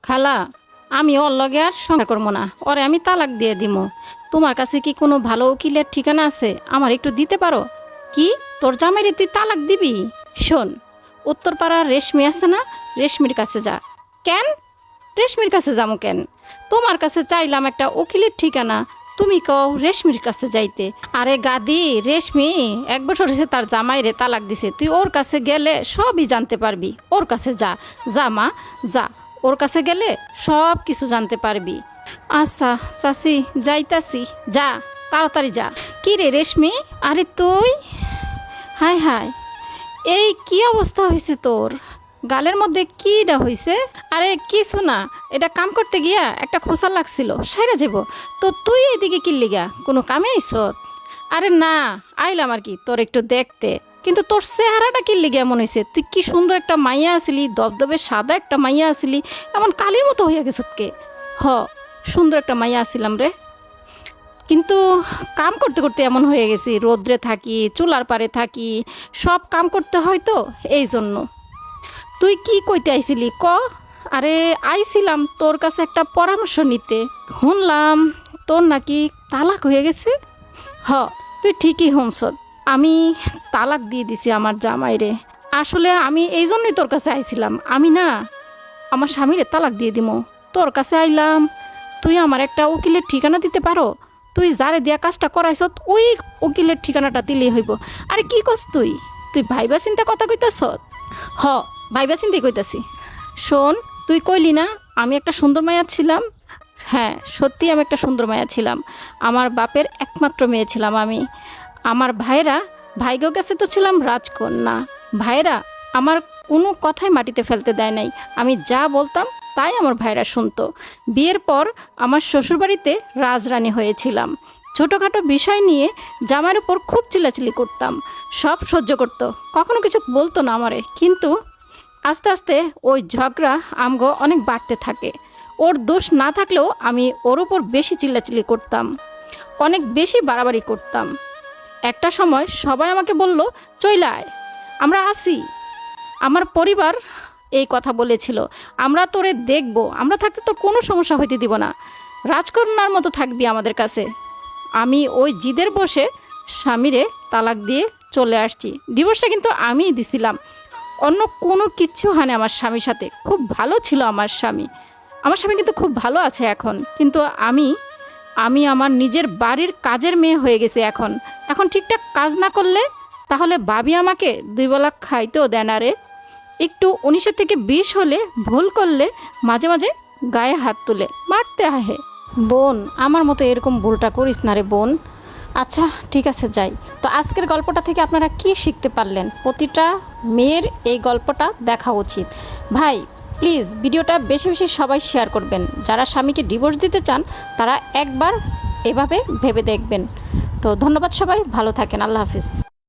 খালা, আমি ওর লগে আর সংসার করবো না, ওরে আমি তালাক দিয়ে দিমু। তোমার কাছে কি কোনো ভালো উকিলের ঠিকানা আছে? আমার একটু দিতে পারো? কি, তোর জামাইরে তুই তালাক দিবি? শোন, উত্তরপাড়ার রেশমি আছে না, রেশমির কাছে যা। কেন রেশমির কাছে যাবো কেন? তোমার কাছে চাইলাম একটা উকিলের ঠিকানা, তুমি কও রেশমির কাছে যাইতে। আরে গাদি, রেশমি 1 বছর হয়েছে তার জামাইরে তালাক দিছে, তুই ওর কাছে গেলে সবই জানতে পারবি। ওর কাছে যা, যা মা, যা। ওর কাছে গেলে সব কিছু জানতে পারবি। আচ্ছা চাচি, যাইতাছি, যা তাড়াতাড়ি যা। কি রে রেশমি, আরে তুই? হায় হায়, এই কি অবস্থা হয়েছে তোর? গালের মধ্যে কিটা হয়েছে? আরে কিছু না, এটা কাম করতে গিয়া একটা খোসা লাগছিল, সাইরা যাব। তো তুই এদিকে কি লিগা, কোনো কামে আইস? আরে না, আইলাম আর কি তোর একটু দেখতে। কিন্তু তোর চেহারাটা কি লিগে এমন হয়েছে? তুই কি সুন্দর একটা মাইয়া আসিলি, দবদবে সাদা একটা মাইয়া আসিলি, এমন কালির মতো হইয়া গেছ কে? হ, সুন্দর একটা মাইয়া আসিলাম রে, কিন্তু কাম করতে করতে এমন হয়ে গেছি। রোদ্রে থাকি, চুলার পারে থাকি, সব কাম করতে হয় তো, এই জন্য। তুই কি কইতে আইছিলি ক? আরে আইছিলাম তোর কাছে একটা পরামর্শ নিতে। শুনলাম তোর নাকি তালাক হয়ে গেছে। হ, তুই ঠিকই শুনছ, আমি তালাক দিয়ে দিছি আমার জামাইরে। আসলে আমি এই জন্যই তোর কাছে আইছিলাম। আমি না আমার স্বামীরে তালাক দিয়ে দিমু, তোর কাছে আইলাম। তুই আমার একটা উকিলের ঠিকানা দিতে পারো? তুই যারে দিয়া কাজটা করাইছ ওই উকিলের ঠিকানাটা দিলেই হইব। আরে কি কস তুই? তুই ভাইবা চিন্তা কথা কইতাছ? হ, ভাইবা চিন্তাই কইতাছি। শোন, তুই কইলি না আমি একটা সুন্দর মায়া ছিলাম? হ্যাঁ, সত্যি আমি একটা সুন্দর মায়া ছিলাম। আমার বাপের একমাত্র মেয়ে ছিলাম আমি। আমার ভাইরা, ভাইগো কাছে তো ছিলাম রাজকন্যা। ভাইরা আমার কোনো কথাই মাটিতে ফেলতে দেয় নাই। আমি যা বলতাম তাই আমার ভাইরা শুনতো। বিয়ের পর আমার শ্বশুরবাড়িতে রাজরানী হয়েছিলাম। ছোটোখাটো বিষয় নিয়ে জামাইয়ের উপর খুব চিল্লাচিল্লি করতাম, সব সহ্য করতো, কখনো কিছু বলতো না আমারে। কিন্তু আস্তে আস্তে ওই ঝগড়া আমগো অনেক বাড়তে থাকে। ওর দোষ না থাকলেও আমি ওর উপর বেশি চিল্লাচিল্লি করতাম, অনেক বেশি বাড়াবাড়ি করতাম। একটা সময় সবাই আমাকে বলল, চইলা আয়, আমরা আসি। আমার পরিবার এই কথা বলেছিল, আমরা তোরে দেখব, আমরা থাকতে তোর কোনো সমস্যা হইতে দিব না, রাজকন্যার মতো থাকবি আমাদের কাছে। আমি ওই জিদের বসে স্বামীরে তালাক দিয়ে চলে আসছি। ডিভোর্সটা কিন্তু আমিই দিছিলাম, অন্য কোনো কিচ্ছু হয় না। আমার স্বামীর সাথে খুব ভালো ছিল আমার স্বামী। আমার স্বামী কিন্তু খুব ভালো আছে এখন। কিন্তু আমি আমি আমার নিজের বাড়ির কাজের মেয়ে হয়ে গেছি এখন। এখন ঠিকঠাক কাজ না করলে তাহলে ভাবি আমাকে 2 বেলা খাইতেও দেয় না রে। একটু 19 থেকে 20 হলে ভুল করলে মাঝে মাঝে গায়ে হাত তুলে মারতে আহে। বোন, আমার মতো এরকম ভুলটা করিস না রে বোন। আচ্ছা ঠিক আছে, যাই। তো আজকের গল্পটা থেকে আপনারা কি শিখতে পারলেন? প্রতিটা মেয়ের এই গল্পটা দেখা উচিত। ভাই প্লিজ ভিডিওটা বেশি বেশি সবাই শেয়ার করবেন। যারা স্বামীকে ডিভোর্স দিতে চান তারা একবার এভাবে ভেবে দেখবেন। তো ধন্যবাদ সবাই, ভালো থাকেন, আল্লাহ হাফিজ।